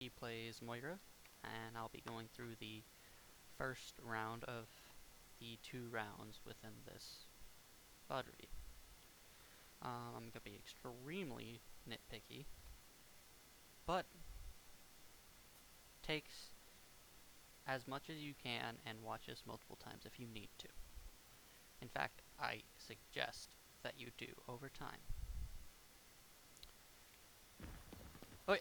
He plays Moira, and I'll be going through the first round of the 2 rounds within this VOD review. I'm going to be extremely nitpicky, but takes as much as you can and watch this multiple times if you need to. In fact, I suggest that you do over time. Okay,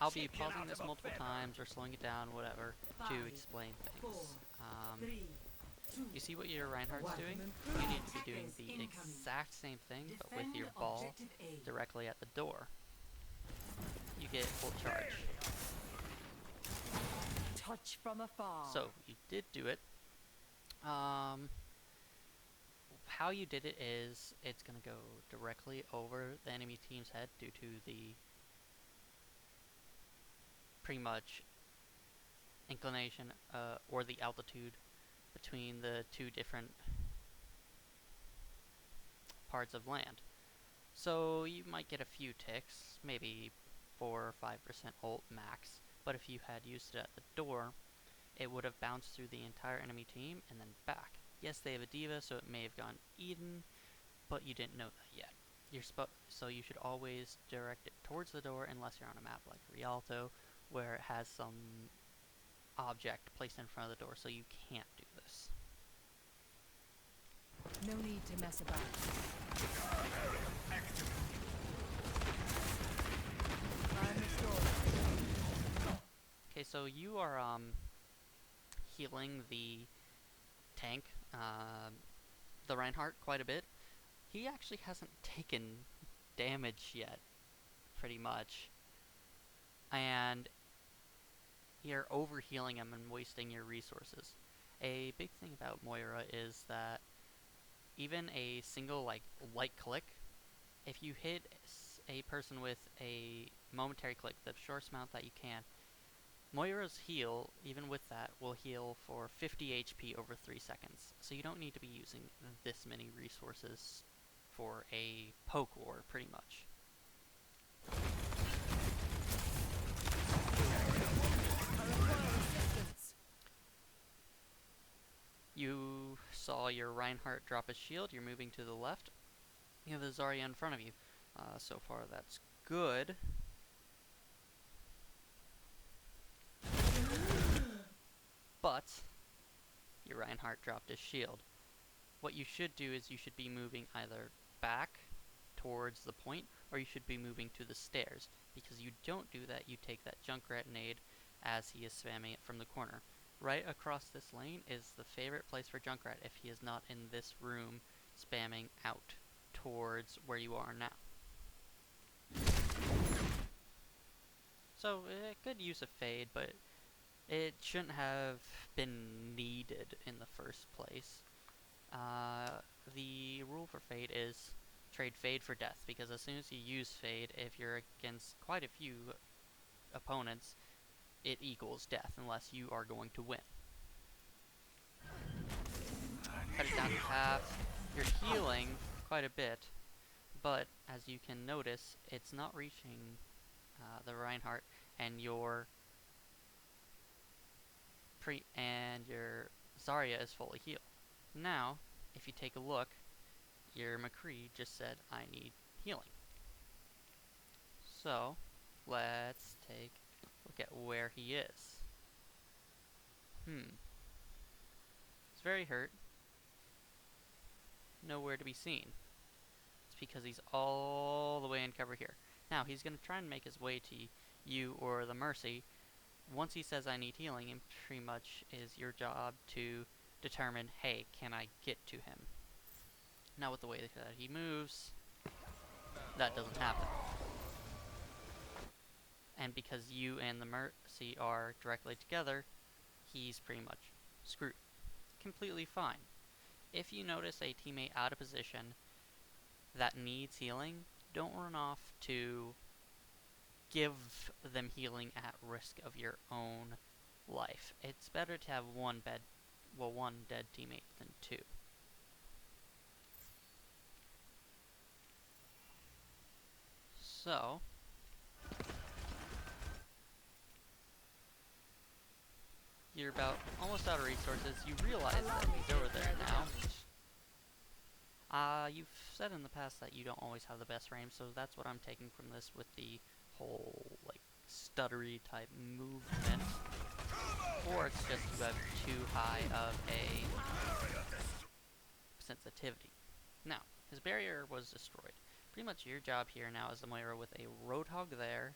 I'll be pausing this multiple times or slowing it down, whatever, to explain things. You see what your Reinhardt's doing? You need to be doing the exact same thing, but with your ball directly at the door. You get full charge. Touch from afar. So, you did do it. How you did it is, it's going to go directly over the enemy team's head due to the pretty much inclination or the altitude between the two different parts of land. So you might get a few ticks, maybe 4 or 5% ult max, but if you had used it at the door, it would have bounced through the entire enemy team and then back. Yes, they have a diva, so it may have gone Eden, but you didn't know that yet. So you should always direct it towards the door unless you're on a map like Rialto, where it has some object placed in front of the door, so you can't do this. No need to mess about. Okay, so you are healing the tank, the Reinhardt, quite a bit. He actually hasn't taken damage yet, pretty much. And you're overhealing him and wasting your resources. A big thing about Moira is that even a single light click, if you hit a person with a momentary click, the shortest amount that you can, Moira's heal, even with that, will heal for 50 HP over 3 seconds. So you don't need to be using this many resources for a poke war, pretty much. You saw your Reinhardt drop his shield, you're moving to the left. You have the Zarya in front of you. So far that's good. But your Reinhardt dropped his shield. What you should do is you should be moving either back towards the point, or you should be moving to the stairs. Because you don't do that, you take that Junkrat nade as he is spamming it from the corner. Right across this lane is the favorite place for Junkrat if he is not in this room spamming out towards where you are now. So, good use of Fade, but it shouldn't have been needed in the first place. The rule for Fade is trade Fade for Death, because as soon as you use Fade, if you're against quite a few opponents, it equals death, unless you are going to win. Cut it down to half. You're healing quite a bit, but as you can notice, it's not reaching the Reinhardt, and your Zarya is fully healed. Now, if you take a look, your McCree just said, I need healing. So, let's take a look at where he is. He's very hurt. Nowhere to be seen. It's because he's all the way in cover here. Now, he's going to try and make his way to you or the Mercy. Once he says, I need healing, it pretty much is your job to determine, hey, can I get to him? Now, with the way that he moves, that doesn't happen. And because you and the Mercy are directly together, he's pretty much screwed. Completely fine. If you notice a teammate out of position that needs healing, don't run off to give them healing at risk of your own life. It's better to have one dead teammate than two. So, you're about almost out of resources, you realize Allow that me he's to over repair there the now. damage. You've said in the past that you don't always have the best range, so that's what I'm taking from this with the whole, like, stuttery type movement. Or it's just you have too high of a sensitivity. Now, his barrier was destroyed. Pretty much your job here now as the Moira with a Roadhog there,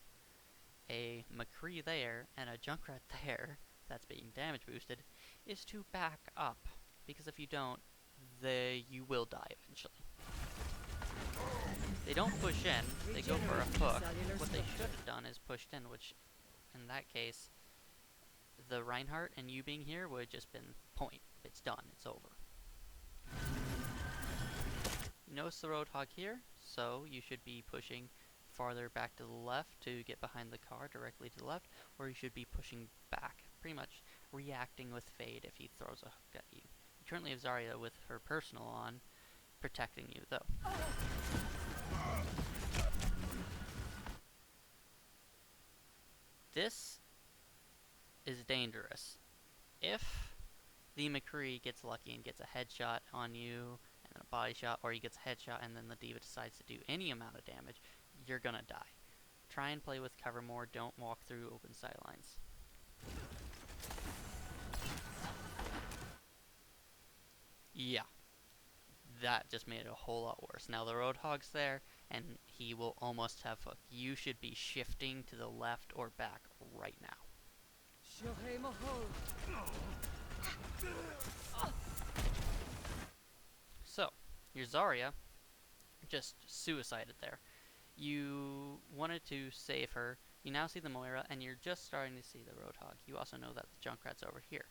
a McCree there, and a Junkrat there that's being damage boosted, is to back up. Because if you don't, you will die eventually. They don't push in, they go for a hook. What they should have done is pushed in, which in that case, the Reinhardt and you being here would have just been point. It's done, it's over. You notice the Roadhog here, so you should be pushing farther back to the left to get behind the car directly to the left, or you should be pushing back, pretty much reacting with Fade if he throws a hook at you. You currently have Zarya with her personal on, protecting you though. This is dangerous. If the McCree gets lucky and gets a headshot on you, and then a body shot, or he gets a headshot and then the D.Va decides to do any amount of damage, you're gonna die. Try and play with cover more, don't walk through open sidelines. Yeah, that just made it a whole lot worse. Now the Roadhog's there, and he will almost have hook. You should be shifting to the left or back right now. So, your Zarya just suicided there. You wanted to save her. You now see the Moira, and you're just starting to see the Roadhog. You also know that the Junkrat's over here.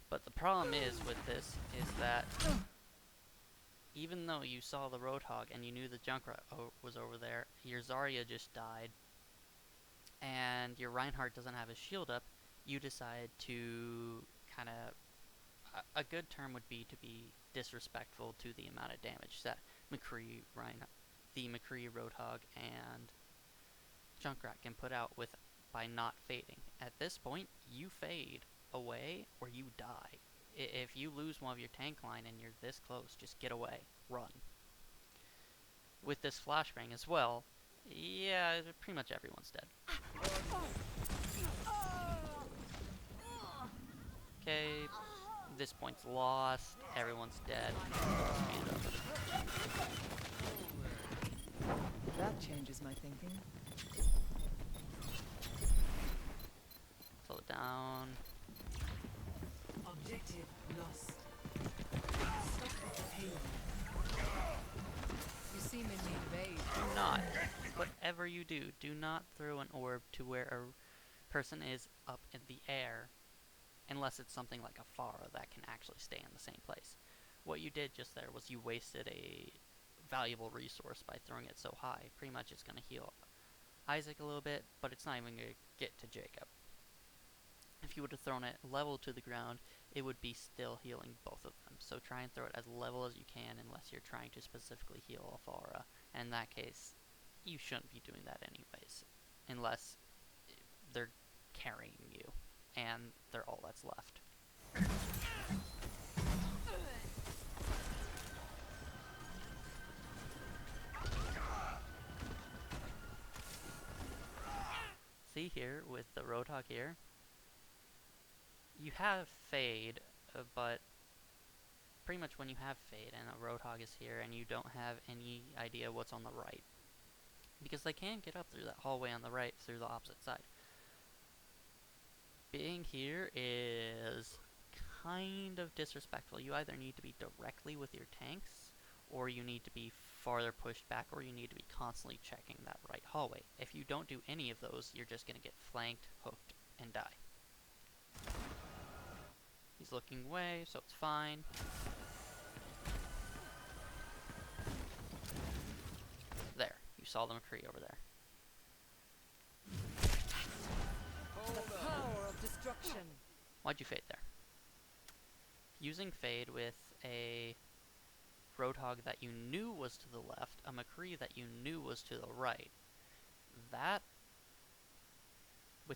But the problem is with this is that even though you saw the Roadhog and you knew the Junkrat was over there, your Zarya just died, and your Reinhardt doesn't have his shield up. You decide to kind of, a good term would be to be disrespectful to the amount of damage that the McCree, Roadhog, and Junkrat can put out with by not fading. At this point, you fade away or you die. If you lose one of your tank line and you're this close, just get away, run. With this flashbang as well, yeah, pretty much everyone's dead. Okay, this point's lost, everyone's dead. That changes my thinking. Slow it down. Objective lost. You seem in need of aid. Do not, whatever you do, do not throw an orb to where a person is up in the air, unless it's something like a Pharah that can actually stay in the same place. What you did just there was you wasted a valuable resource by throwing it so high. Pretty much it's going to heal Isaac a little bit, but it's not even going to get to Jacob. If you would have thrown it level to the ground, it would be still healing both of them. So try and throw it as level as you can unless you're trying to specifically heal a Pharah. And in that case, you shouldn't be doing that anyways, unless they're carrying you and they're all that's left. See here with the Roadhog here, you have Fade, but pretty much when you have Fade and a Roadhog is here and you don't have any idea what's on the right, because they can get up through that hallway on the right through the opposite side. Being here is kind of disrespectful. You either need to be directly with your tanks, or you need to be farther pushed back, or you need to be constantly checking that right hallway. If you don't do any of those, you're just going to get flanked, hooked, and die. He's looking away, so it's fine. There, you saw the McCree over there. The power of destruction. Why'd you fade there? Using Fade with a Roadhog that you knew was to the left, a McCree that you knew was to the right. That,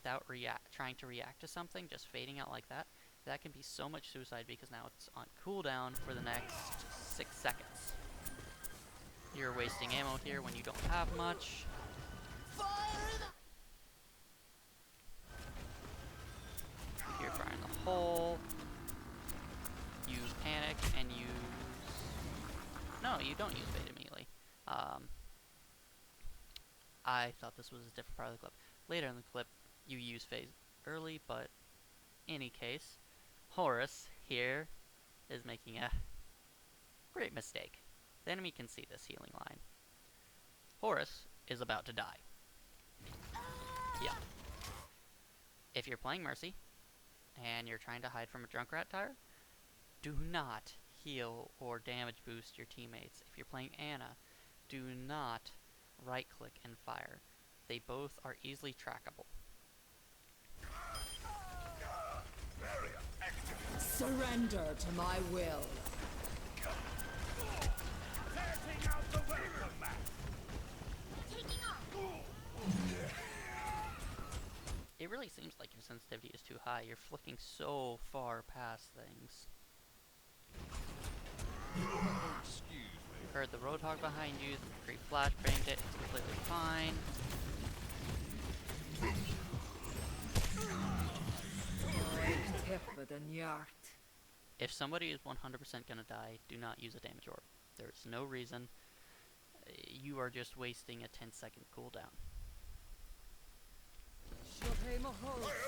without trying to react to something, just fading out like that, that can be so much suicide because now it's on cooldown for the next 6 seconds. You're wasting ammo here when you don't have much. You're firing the hole. You panic and use... No, you don't use bait immediately. I thought this was a different part of the clip. Later in the clip, you use phase early, but in any case, Horus here is making a great mistake. The enemy can see this healing line. Horus is about to die. Yeah. If you're playing Mercy, and you're trying to hide from a Junkrat tire, do not heal or damage boost your teammates. If you're playing Ana, do not right click and fire. They both are easily trackable. Surrender to my will. It really seems like your sensitivity is too high. You're flicking so far past things. Excuse me. Heard the Roadhog behind you, the McCree flash banged it, it's completely fine. If somebody is 100% gonna die, do not use a damage orb. There's no reason. You are just wasting a 10-second cooldown. I have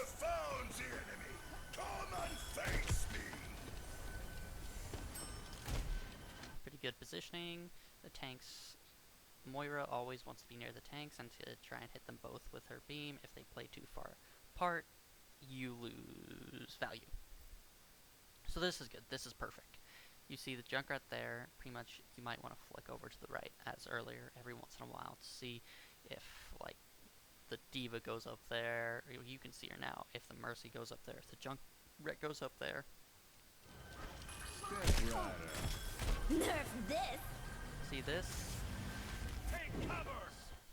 found the enemy. Come and face me. Pretty good positioning. The tanks... Moira always wants to be near the tanks and to try and hit them both with her beam. If they play too far apart, you lose value. So this is good. This is perfect. You see the Junkrat there. Pretty much you might want to flick over to the right as earlier every once in a while to see if like the Diva goes up there. You can see her now. If the Mercy goes up there. If the Junkrat goes up there. Step right up. Nerf this! See this? Take cover.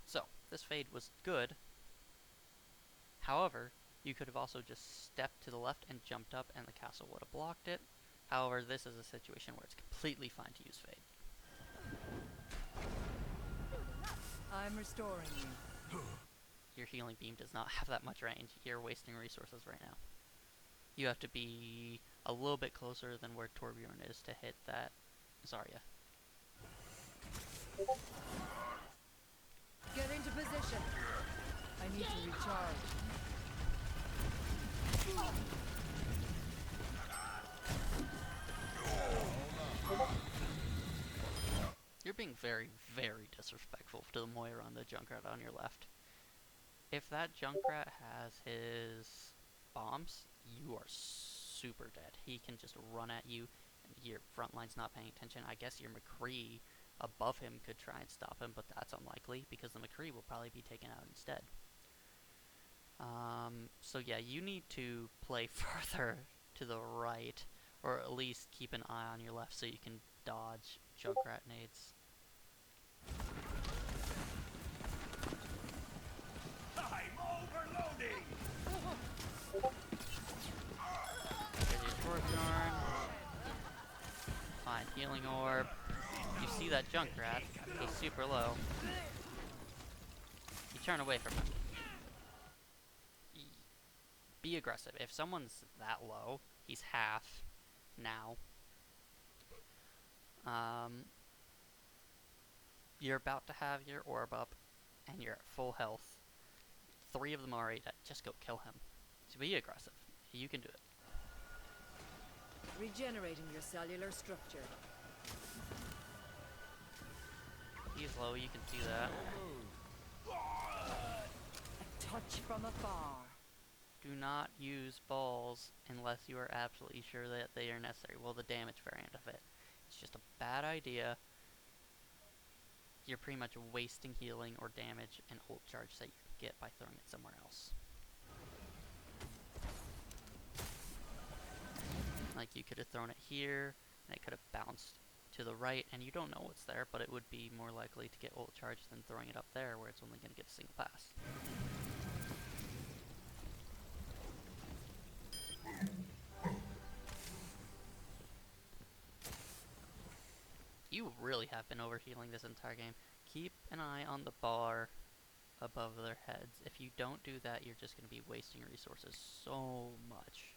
So, this fade was good. However, you could have also just stepped to the left and jumped up and the castle would have blocked it. However, this is a situation where it's completely fine to use fade. I'm restoring you. Your healing beam does not have that much range. You're wasting resources right now. You have to be a little bit closer than where Torbjorn is to hit that Zarya. Get into position. I need to recharge. You're being very, very disrespectful to the Moira on the Junkrat on your left. If that Junkrat has his bombs, you are super dead. He can just run at you, and your front line's not paying attention. I guess your McCree above him could try and stop him, but that's unlikely, because the McCree will probably be taken out instead. So yeah, you need to play further to the right, or at least keep an eye on your left so you can dodge Junkrat nades. I'm overloading. There's your Torbjorn. Fine, healing orb. You see that Junkrat, he's super low. You turn away from him. Be aggressive. If someone's that low, he's half now. You're about to have your orb up, and you're at full health. 3 of them are already dead. Just go kill him. So be aggressive. You can do it. Regenerating your cellular structure. He's low, you can see that. A touch from afar. Do not use balls unless you are absolutely sure that they are necessary. Well, the damage variant of it. It's just a bad idea. You're pretty much wasting healing or damage and ult charge that you can get by throwing it somewhere else. Like you could have thrown it here, and it could have bounced to the right, and you don't know what's there, but it would be more likely to get ult charge than throwing it up there, where it's only going to get a single pass. You really have been overhealing this entire game. Keep an eye on the bar above their heads. If you don't do that, you're just going to be wasting resources so much.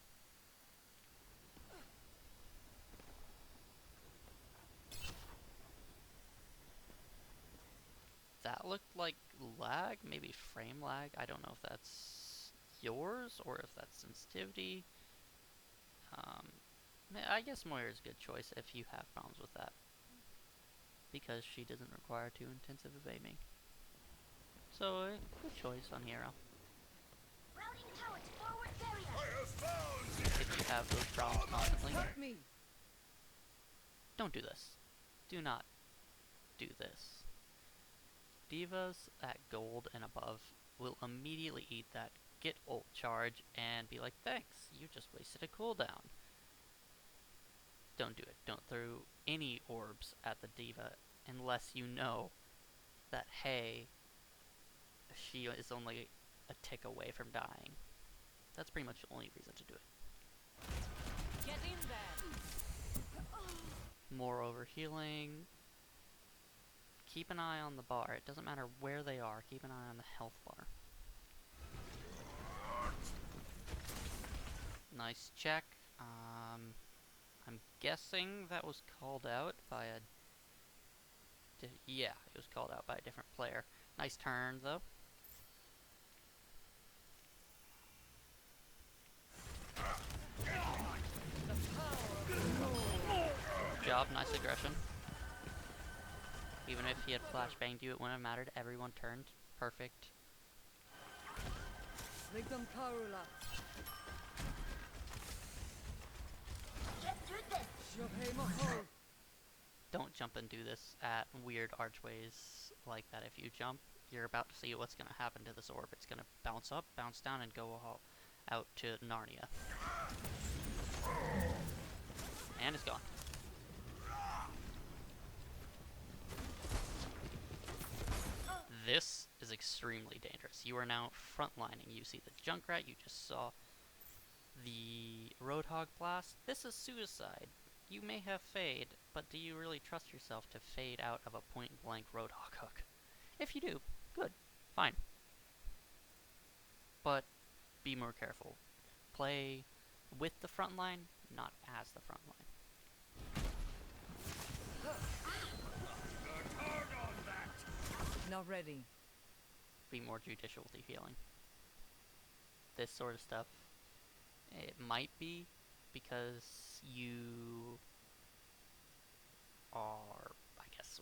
That looked like lag, maybe frame lag. I don't know if that's yours or if that's sensitivity. I guess Moira is a good choice if you have problems with that, because she doesn't require too intensive of aiming. So, good choice on Hero. Routing towards forward barrier. I have found the If you have those problems constantly, Hurt me. don't do this. Do not do this. Divas at gold and above will immediately eat that, get ult charge, and be like, thanks, you just wasted a cooldown. Don't do it. Don't throw any orbs at the diva unless you know that, hey, she is only a tick away from dying. That's pretty much the only reason to do it. Get in there. More overhealing. Keep an eye on the bar. It doesn't matter where they are. Keep an eye on the health bar. Nice check. I'm guessing that was called out by a... yeah, it was called out by a different player. Nice turn, though. Good job, nice aggression. Even if he had flashbanged you, it wouldn't have mattered. Everyone turned. Perfect. Ligam Karula. Get through this. Shohei Mahol. Don't jump and do this at weird archways like that. If you jump, you're about to see what's going to happen to this orb. It's going to bounce up, bounce down, and go out to Narnia. And it's gone. This is extremely dangerous. You are now frontlining. You see the Junkrat, you just saw the Roadhog blast. This is suicide. You may have Fade, but do you really trust yourself to fade out of a point-blank Roadhog hook? If you do, good, fine. But be more careful. Play with the front line, not as the front line. Not ready. Be more judicial with your healing. This sort of stuff, it might be because you are, I guess,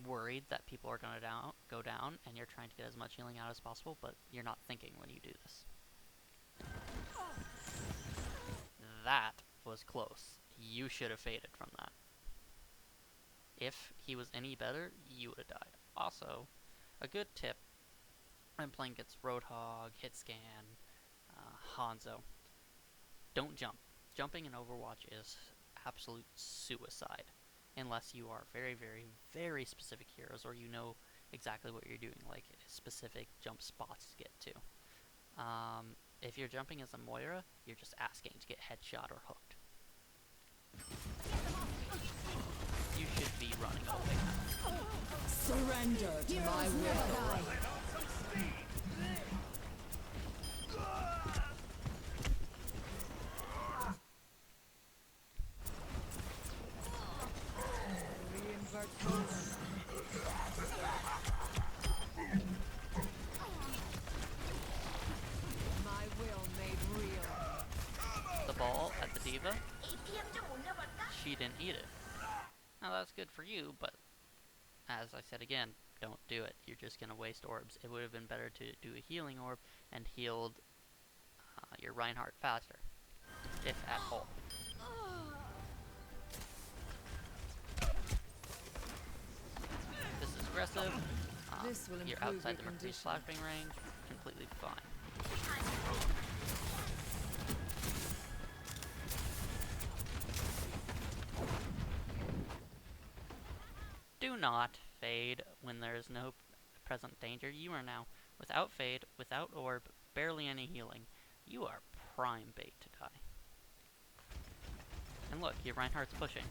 worried that people are going to go down, and you're trying to get as much healing out as possible, but you're not thinking when you do this. That was close. You should have faded from that. If he was any better, you would have died. Also, a good tip, I'm playing against Roadhog, Hitscan, Hanzo. Don't jump. Jumping in Overwatch is absolute suicide. Unless you are very, very, very specific heroes, or you know exactly what you're doing, like specific jump spots to get to. If you're jumping as a Moira, you're just asking to get headshot or hooked. You should be running away. Surrender to my will. Reinvert Roland. My will made real. The ball at the diva, APM도 올려볼까? she didn't eat it. Now that's good for you, but as I said again, don't do it. You're just going to waste orbs. It would have been better to do a healing orb and healed your Reinhardt faster, if at all. This is aggressive. This will You're improve outside your the Mercury's condition. flashbang range. Completely fine. Do not fade when there is no present danger. You are now without fade, without orb, barely any healing. You are prime bait to die. And look, your Reinhardt's pushing.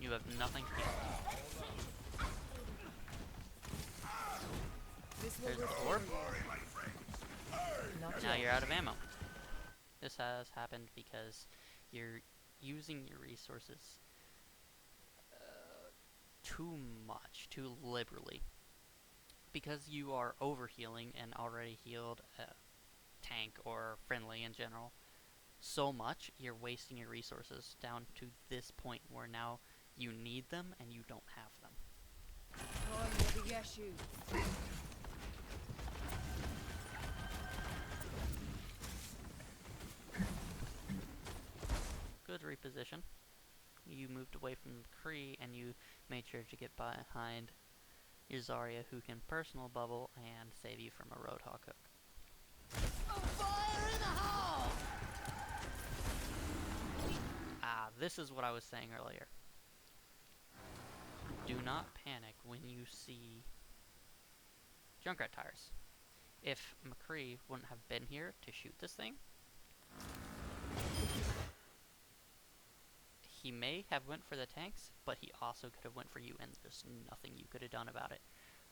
You have nothing to heal. This will There's the restore orb. you. Not Now yet. you're out of ammo. This has happened because you're using your resources too much, too liberally. Because you are overhealing and already healed a tank or friendly in general so much, you're wasting your resources down to this point where now you need them and you don't have them. Oh, the Yeshu. Good reposition. You moved away from Kree and you made sure to get behind your Zarya, who can personal bubble and save you from a Roadhog hook. Fire in the hole! This is what I was saying earlier. Do not panic when you see Junkrat tires. If McCree wouldn't have been here to shoot this thing, he may have went for the tanks, but he also could have went for you, and there's nothing you could have done about it.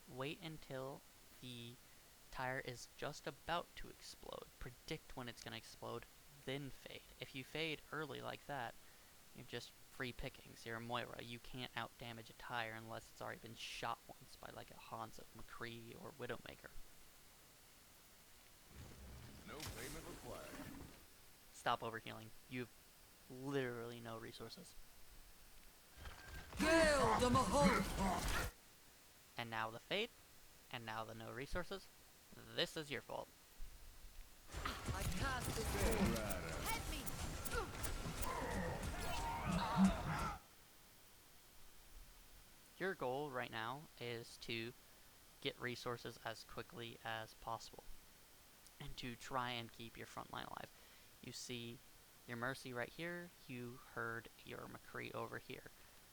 Wait until the tire is just about to explode. Predict when it's going to explode, then fade. If you fade early like that, you're just free pickings. You're a Moira. You can't out-damage a tire unless it's already been shot once by like a Hanzo, McCree, or Widowmaker. No payment required. Stop overhealing. You've literally no resources. Gale the Mahal! And now the fade, and now the no resources. This is your fault. I cast this way. Help me! Your goal right now is to get resources as quickly as possible and to try and keep your front line alive. You see your Mercy right here, you heard your McCree over here.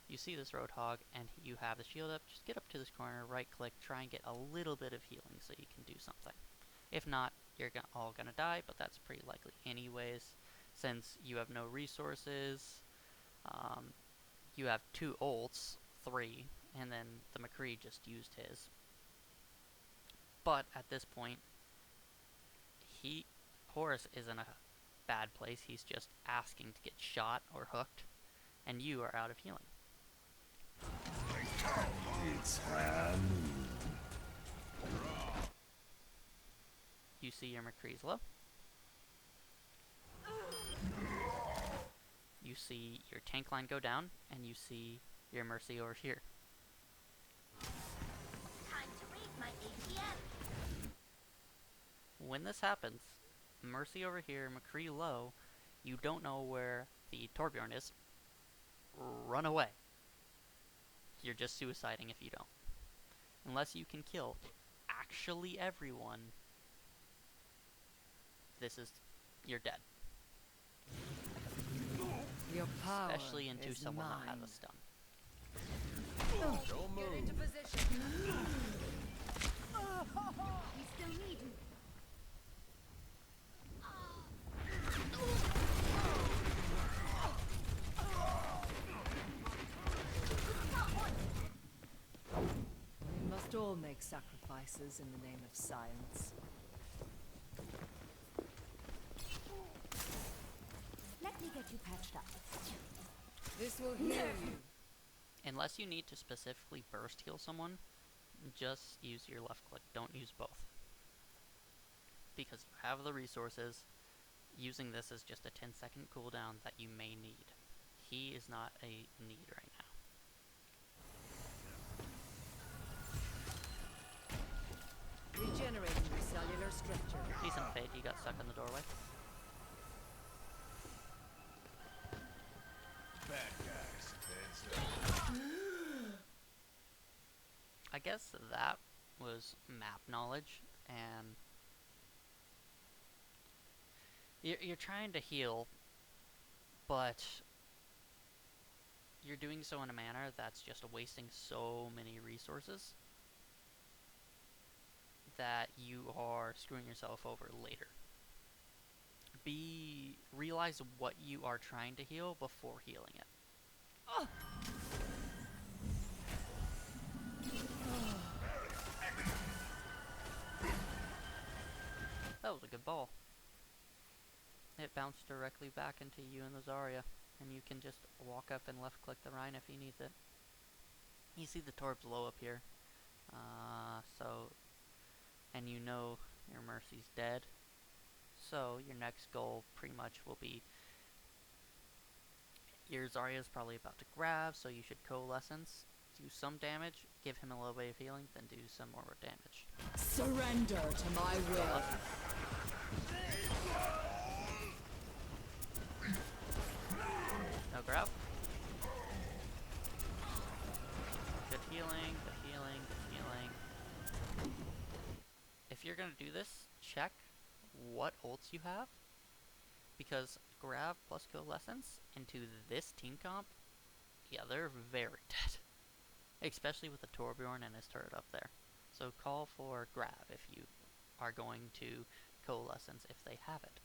You see this Roadhog and you have the shield up, just get up to this corner, right click, try and get a little bit of healing so you can do something. If not, you're all gonna die, but that's pretty likely anyways, since you have no resources. You have 2 ults, 3, and then the McCree just used his. But at this point, Horus is in a bad place. He's just asking to get shot or hooked, and you are out of healing. It's time. You see your McCree's low. You see your tank line go down, and you see your Mercy over here. Time to read my ATM. When this happens, Mercy over here, McCree low, you don't know where the Torbjorn is, run away. You're just suiciding if you don't. Unless you can kill actually everyone, you're dead. Your power Especially into is someone mine. that has a stun. Don't Get move. into position. We still need you. We must all make sacrifices in the name of science. Let me get you patched up. This will heal you. Unless you need to specifically burst heal someone, just use your left click. Don't use both. Because you have the resources. Using this is just a 10-second cooldown that you may need. He is not a need right now. Regenerating your cellular structure. Decent fade, he got stuck in the doorway. Bad guys. Heads up. I guess that was map knowledge, and you're trying to heal, but you're doing so in a manner that's just wasting so many resources that you are screwing yourself over later. Realize what you are trying to heal before healing it. That was a good ball. It bounced directly back into you and the Zarya, and you can just walk up and left click the Rhine if he needs it. You see the Torb's low up here, and you know your Mercy's dead, so your next goal pretty much will be, your Zarya's probably about to grab, so you should Coalescence, do some damage, give him a little bit of healing, then do some more damage. Surrender to my will. No grab. Good healing, good healing, good healing. If you're gonna do this, check what ults you have, because grab plus Coalescence into this team comp, yeah, they're very dead. Especially with the Torbjorn and his turret up there. So call for grab if you are going to Coalescence if they have it.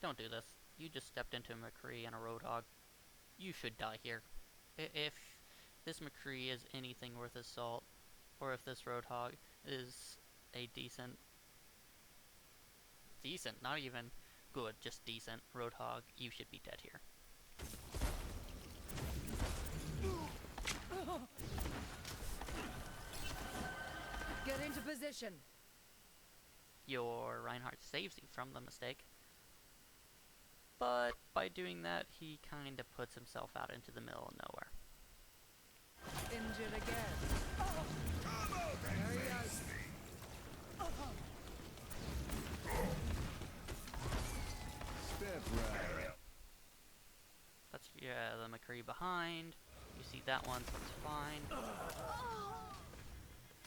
Don't do this. You just stepped into a McCree and a Roadhog. You should die here. If this McCree is anything worth his salt, or if this Roadhog is a decent, not even good, just decent Roadhog, you should be dead here. Get into position. Your Reinhardt saves you from the mistake. But by doing that, he kind of puts himself out into the middle of nowhere. Injured again. There he is. Step right up. That's, yeah, the McCree behind. You see that one, so it's fine.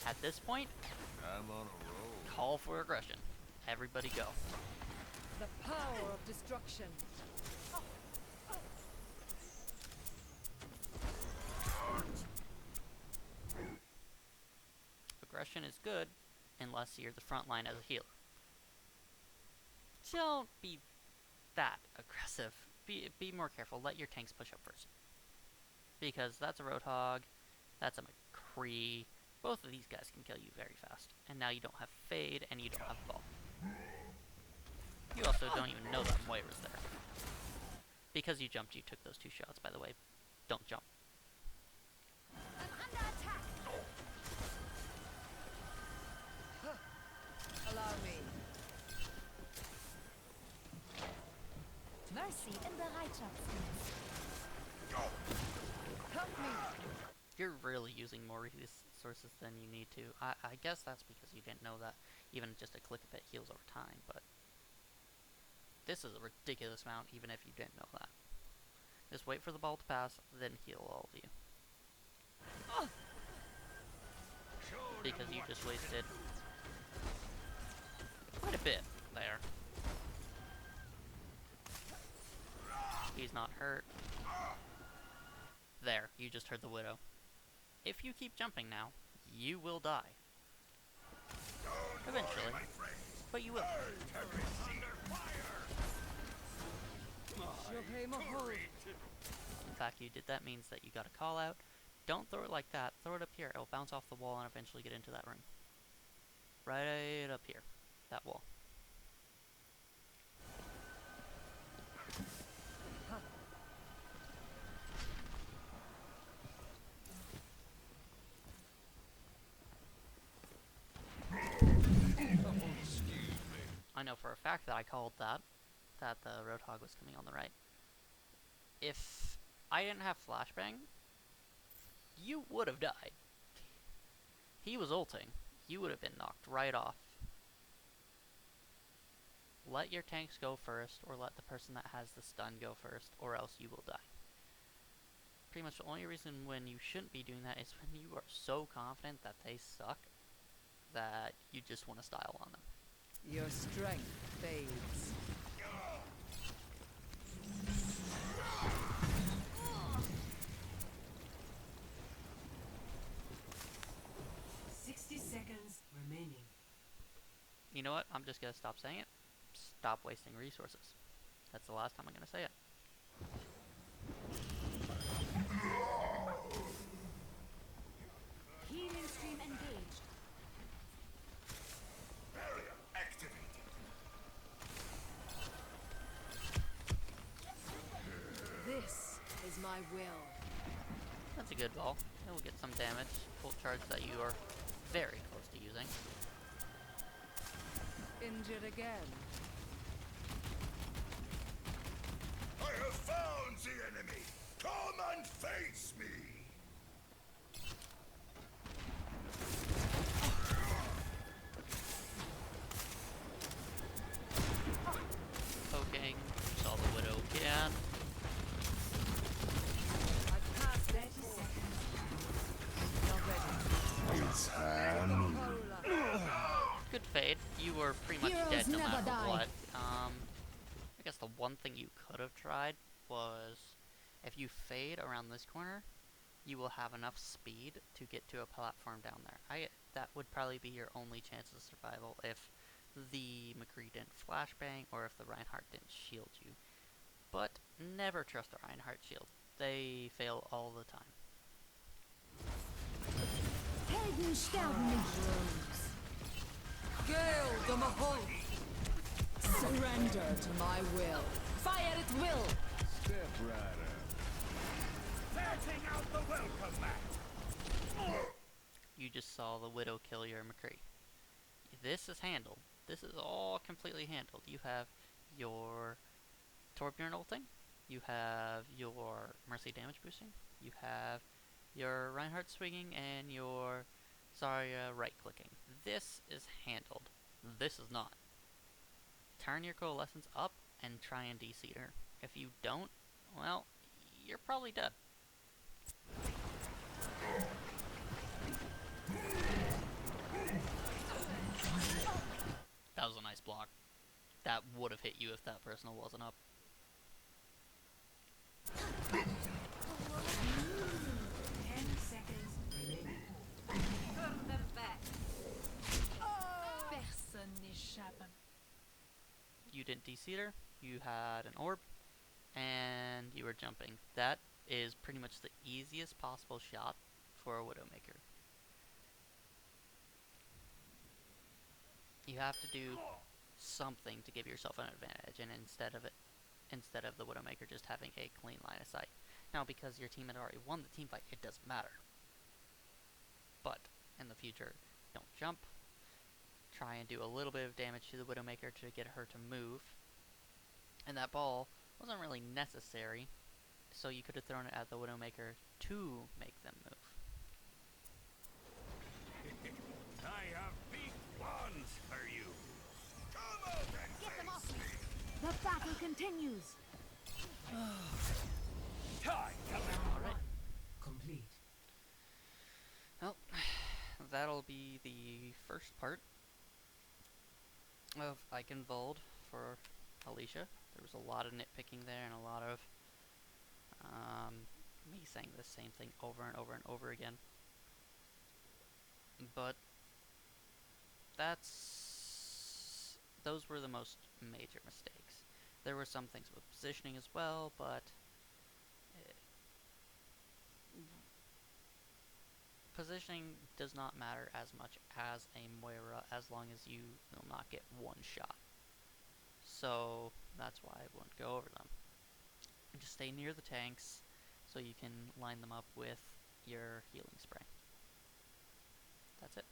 At this point, I'm on a roll. call for aggression. Everybody go. The power of destruction. Aggression is good, unless you're the front line as a healer. Don't be that aggressive. Be more careful. Let your tanks push up first. Because that's a Roadhog, that's a McCree. Both of these guys can kill you very fast. And now you don't have Fade, and you don't have Ball. You also don't even know that Moira's there. Because you jumped, you took those 2 shots, by the way. Don't jump. I'm under attack. Allow me. Mercy in Bereitschaftsdienst. Help me. You're really using more resources than you need to. I guess that's because you didn't know that even just a click of it heals over time, but this is a ridiculous amount even if you didn't know that. Just wait for the ball to pass, then heal all of you. Because you just wasted quite a bit there. He's not hurt. There, you just heard the Widow. If you keep jumping now, you will die. Eventually. But you will. The fact you did that means that you got a call out. Don't throw it like that. Throw it up here. It'll bounce off the wall and eventually get into that room. Right up here. That wall. I know for a fact that I called that the Roadhog was coming on the right. If I didn't have Flashbang, you would have died. He was ulting. You would have been knocked right off. Let your tanks go first, or let the person that has the stun go first, or else you will die. Pretty much the only reason when you shouldn't be doing that is when you are so confident that they suck that you just want to style on them. Your strength fades. You know what? I'm just gonna stop saying it. Stop wasting resources. That's the last time I'm gonna say it. Healing stream engaged. Barrier activated. This is my will. That's a good ball. It will get some damage. Full charge that you are very close to using. Injured again. I have found the enemy. Come and face me. Poking. Saw the Widow again. I've passed 30 seconds. Not ready. It's hand. Polar. Good fade. You were pretty much Heroes dead no never matter die. what. I guess the one thing you could have tried was if you fade around this corner, you will have enough speed to get to a platform down there. That would probably be your only chance of survival if the McCree didn't flashbang or if the Reinhardt didn't shield you. But never trust the Reinhardt shield. They fail all the time. Helden sterben nicht. Gale the Mahal. Surrender to my will. Fire at will. Step rider. Setting out the welcome mat. You just saw the Widow kill your McCree. This is handled. This is all completely handled. You have your Torbjorn ulting. You have your Mercy damage boosting. You have your Reinhardt swinging and your Zarya right clicking. This is handled. This is not. Turn your coalescence up and try and de-seed her. If you don't, well, you're probably dead. That was a nice block. That would have hit you if that personal wasn't up. 10 seconds remaining. Turn them back. Personne n'échappe. You didn't de-seed her, you had an orb, and you were jumping. That is pretty much the easiest possible shot for a Widowmaker. You have to do something to give yourself an advantage, and instead of the Widowmaker just having a clean line of sight. Now, because your team had already won the team fight, it doesn't matter. But in the future, don't jump. Try and do a little bit of damage to the Widowmaker to get her to move. And that ball wasn't really necessary, so you could have thrown it at the Widowmaker to make them move. I have big plans for you. Come out and Get them off face me. me. The battle continues. Time. Alright. Complete. Well, that'll be the first part of Eichenwald for Alicia. There was a lot of nitpicking there and a lot of me saying the same thing over and over and over again. But those were the most major mistakes. There were some things with positioning as well, but positioning does not matter as much as a Moira as long as you will not get one shot. So that's why I won't go over them. Just stay near the tanks so you can line them up with your healing spray. That's it.